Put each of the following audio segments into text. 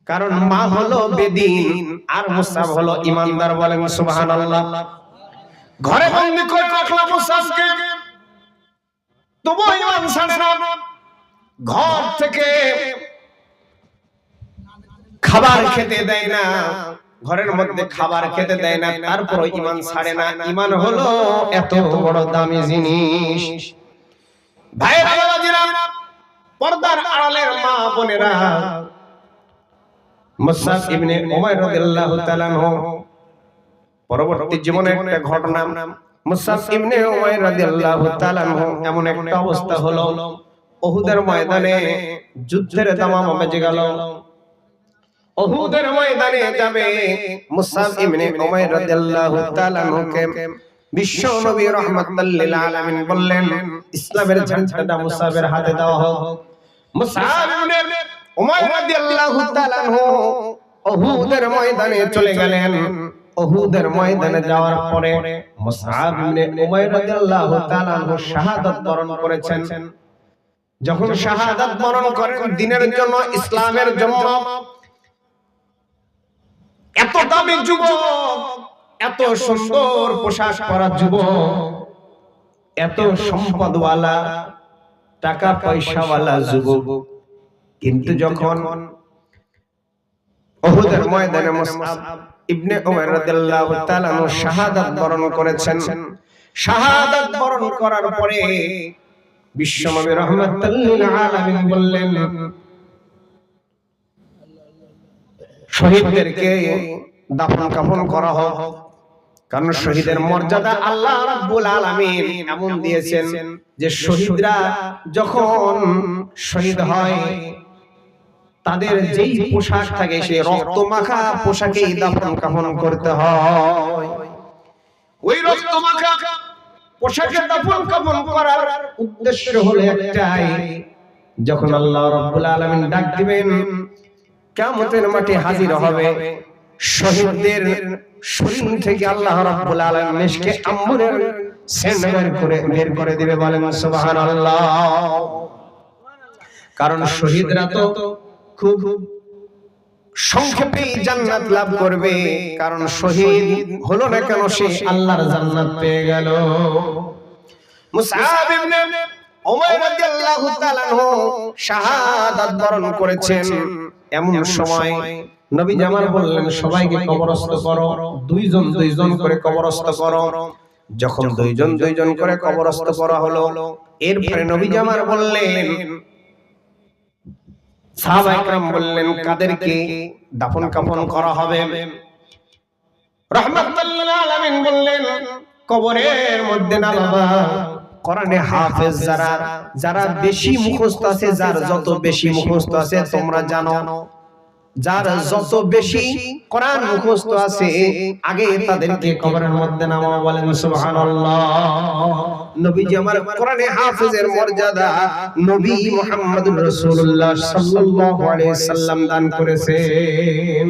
কারণ মা হলো বেদিন আর মুসআব হলো ইমানদার। বলেন সুবহানাল্লাহ। ঘরে বন্দি করে রাখলাম মুসআবকে, তবু ইমান ছাড়ে না। ঘর থেকে খাবার খেতে দেয় না, ঘরের মধ্যে খাবার খেতে দেয় না, তারপর ইমান ছাড়ে না। ইমান হলো এত বড় দামি জিনিস। ভাইরা বাবাজিরা, পর্দার আড়ালের মা বোনেরা, মুসআব ইবনে উমাইর রাদিয়াল্লাহু তাআলা আনহু পরবর্তী জীবনের একটা ঘটনা। মুসআব ইবনে উমাইর রাদিয়াল্লাহু তাআলা আনহু এমন একটা অবস্থা হলো, উহুদের ময়দানে যুদ্ধের দামামা বেজে গেল। উহুদের ময়দানে যাবে মুসআব ইবনে উমাইর রাদিয়াল্লাহু তাআলা আনহুকে বিশ্ব নবী রাহমাতুল লিল আলামিন বললেন, ইসলামের ঝান্ডাটা মুসআবের হাতে দেওয়া হোক। মুসআব ইবনে উমাইর রাদিয়াল্লাহু তাআলা আনহু উহুদের ময়দানে চলে গেলেন। উহুদের ময়দানে যাওয়ার পরে মুসআব ইবনে উমাইর রাদিয়াল্লাহু তাআলা আনহু শাহাদাত বরণ করেছেন। যখন শাহাদাত বরণ করেন, দ্বীনের জন্য, ইসলামের জন্য, এত দামি যুবক, এত সুন্দর পোশাক পরা যুবক, এত সম্পদওয়ালা, টাকা পয়সাওয়ালা যুবক, কিন্তু যখন উহুদের ময়দানে মুসআব ইবনে উমাইর রাদিয়াল্লাহু তাআলা আনহু শাহাদাত বরণ করেছেন, শাহাদাত বরণ করার পরে বিশ্বনবী রাহমাতুল লিল আলামিন বললেন, শহীদদেরকে দাফন কাফন করা হোক। কারণ শহীদের মর্যাদা আল্লাহ রাব্বুল আলামিন এমন দিয়েছেন যে শহীদরা যখন শহীদ হয়, তাদের যেই পোশাক থাকে সেই রক্ত মাখা পোশাকেই দাফন কাফন করতে হয়। ওই রক্ত মাখা পোশাকে দাফন কাফন করার উদ্দেশ্য হলো একটাই, যখন আল্লাহ রাব্বুল আলামিন ডাক দিবেন, কিয়ামতের মাঠে হাজির হবে, শহীদদের শরীর থেকে আল্লাহ রাব্বুল আলামিন মিশকে আম্বরের সেন্ট বের করে দিবে। বলেন সুবহানাল্লাহ। কারণ শহীদরা তো খুব সংক্ষেপে জান্নাত লাভ করবে, কারণ শহীদ হলো না কেন সে আল্লাহর জান্নাত পেয়ে গেল। মুসআব ইবনে উমাইর রাদিয়াল্লাহু তাআলা আনহু শাহাদাত বরণ করেছেন। এমন সময় নবী জামাল বললেন, সবাইকে কবরস্থ করো, দুইজন দুইজন করে কবরস্থ করো। যখন দুইজন দুইজন করে কবরস্থ করা হলো, এরপরে নবী জামাল বললেন, সাহাবায়ে কেরাম বললেন, কাদেরকে দাফন কাফন করা হবে? রাহমাতুল লিল আলামিন বললেন, কবরের মধ্যে না বাবা, কোরআনে হাফেজ যারা, যারা বেশি মুখস্থ আছে, যার যত বেশি মুখস্থ আছে তোমরা জানো, যার যত বেশি কোরআন মুখস্থ আছে আগে তাদেরকে কবরের মধ্যে নামাও। বলেন সুবহানাল্লাহ। নবীজি আমার কোরআনে হাফেজের মর্যাদা নবী মুহাম্মদুর রাসূলুল্লাহ সাল্লাল্লাহু আলাইহি সাল্লাম দান করেছেন।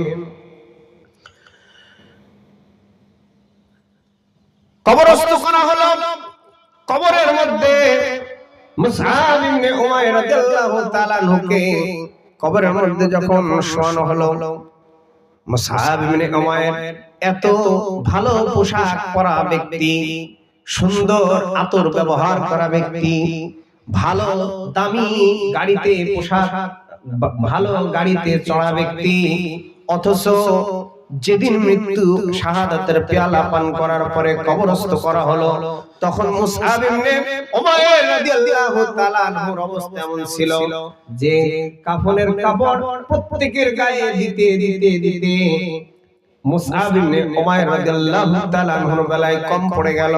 কবরস্থ করা হলো। কবরের মধ্যে মুসআব ইবনে উমাইর রাদিয়াল্লাহু তাআলা আনহুকে কবরের মধ্যে যখন শোয়ানো হলো, মুসআব ইবনে উমাইর এত ভালো পোশাক পরা ব্যক্তি, সুন্দর আতর ব্যবহার করা ব্যক্তি, ভালো দামি গাড়িতে পোশাক, ভালো গাড়িতে চড়া ব্যক্তি, অথচ যেদিন মৃত্যু শাহাদাতের পেয়ালা পান করার পরে কবরস্থ করা হলো, তখন মুসআব ইবনে উমাইর রাদিয়াল্লাহু তাআলা আনহুর অবস্থা এমন ছিল যে কাফনের কাপড় প্রত্যেকের গায়ে দিতে দিতে দিতে মুসআব ইবনে উমাইর রাদিয়াল্লাহু তাআলা আনহুর বেলায় কম পড়ে গেল।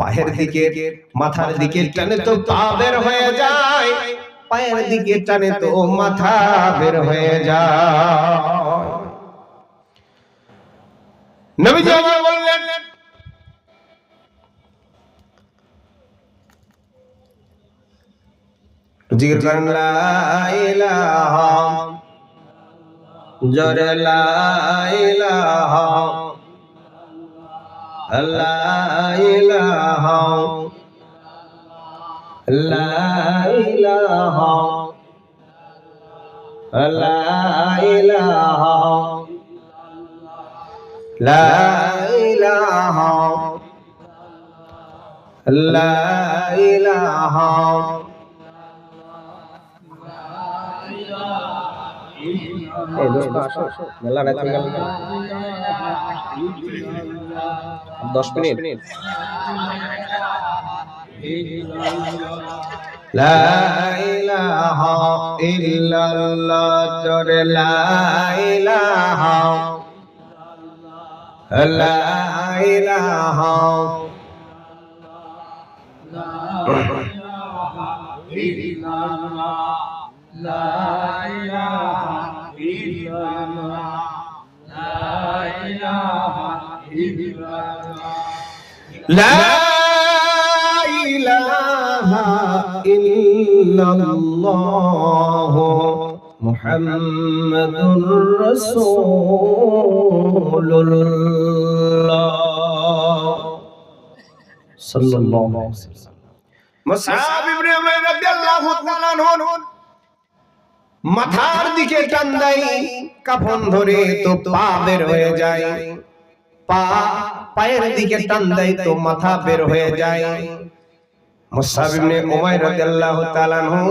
পায়ের দিকে, মাথার দিকে টানে তো পা বের হয়ে যায়, পায়ের দিকে টানে তো মাথা বের হয়ে যায়। নবীজি বললেন, জিকির করেন লা ইলাহা, জোরে লা ইলাহা, লা ইলাহা, লা ইলাহা, লা ইলাহা লা ইলাহা লা ইলাহা এই দোস্ত আসো মেলা রাত হয়ে গেল 10 মিনিট লা ইলাহা ইল্লাল্লাহ জোরে লা ইলাহা লা ইলাহা লা ইলাহা ইল্লাল্লাহ মুহাম্মাদুর রাসূলুল্লাহ সাল্লাল্লাহু আলাইহি ওয়াসাল্লাম। মুসআব ইবনে উমাইর রাদিয়াল্লাহু তাআলা আনহু মাথার দিকে টান দেয়, কাফন ধরে তো পা বের হয়ে যায়, পায়ের দিকে টান দেয় তো মাথা বের হয়ে যায়। মুসআব ইবনে উমাইর রাদিয়াল্লাহু তাআলা আনহু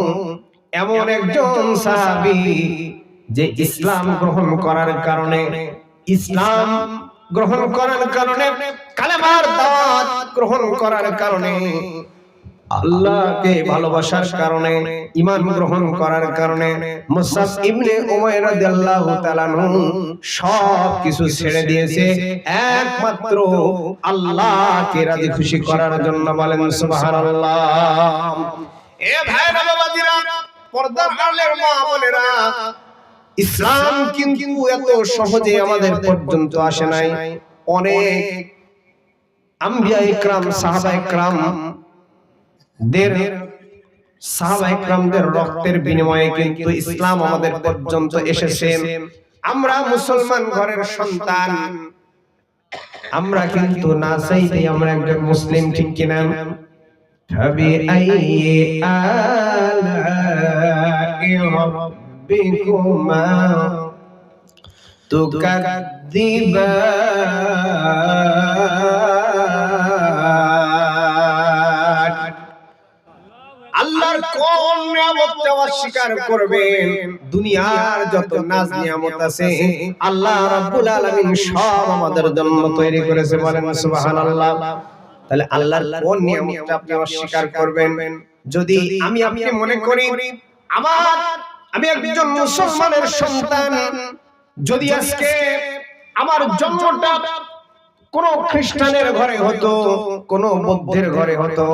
এমন একজন সাহাবী যে ইসলাম গ্রহণ করার কারণে কালেমার দাওয়াত গ্রহণ করার কারণে, আল্লাহকে ভালোবাসার কারণে, ঈমান গ্রহণ করার কারণে মুসআব ইবনে উমাইর রাদিয়াল্লাহু তাআলা আনহু সব কিছু ছেড়ে দিয়েছে একমাত্র আল্লাহকে রাজি খুশি করার জন্য। বলেন সুবহানাল্লাহ। এ ভাইরা বাবাজিরা, পর্দার আড়ালের মা বোনেরা, ইসলাম কিন্তু এত সহজে আমাদের পর্যন্ত আসে নাই। অনেক আম্বিয়া ইকরাম, সাহাবা ইকরাম সাহাবা-ইকরামদের রক্তের বিনিময়ে কিন্তু ইসলাম আমাদের পর্যন্ত এসেছে। আমরা মুসলমান ঘরের সন্তান, আমরা কিন্তু না চাইতেই আমরা একজন মুসলিম, ঠিক কিনা? ফাবিআইয়ি আলাই রাব্বিকুমা তুকাদ্দিবান। আল্লাহর কোন নিয়ামতকে অস্বীকার করবেন? দুনিয়ার যত নাজ নিয়ামত আছে আল্লাহ রাব্বুল আলামিন সব আমাদের জন্য তৈরি করেছে। বলেন সুবহানাল্লাহ। তাহলে আল্লাহর কোন নিয়ামতটা আপনি অস্বীকার করবেন? যদি আমি আপনি মনে করি আমি একজন মুসলমানের সন্তান, যদি আজকে আমার জন্মটা কোন খ্রিস্টানের ঘরে হতো, কোন বৌদ্ধের ঘরে হতো,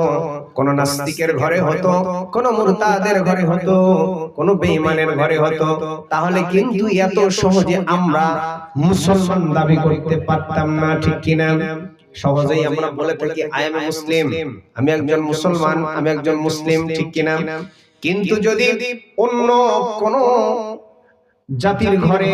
কোন নাস্তিকের ঘরে হতো, কোন মুরতাদের ঘরে হতো, কোন বেঈমানের ঘরে হতো, তাহলে কিন্তু এত সহজে আমরা মুসলমান দাবি করতে পারতাম না, ঠিক কিনা? সহজেই আমরা বলে থাকি আই এম মুসলিম, আমি একজন মুসলমান, আমি একজন মুসলিম, ঠিক কিনা? কিন্তু যদি অন্য কোন জাতির ঘরে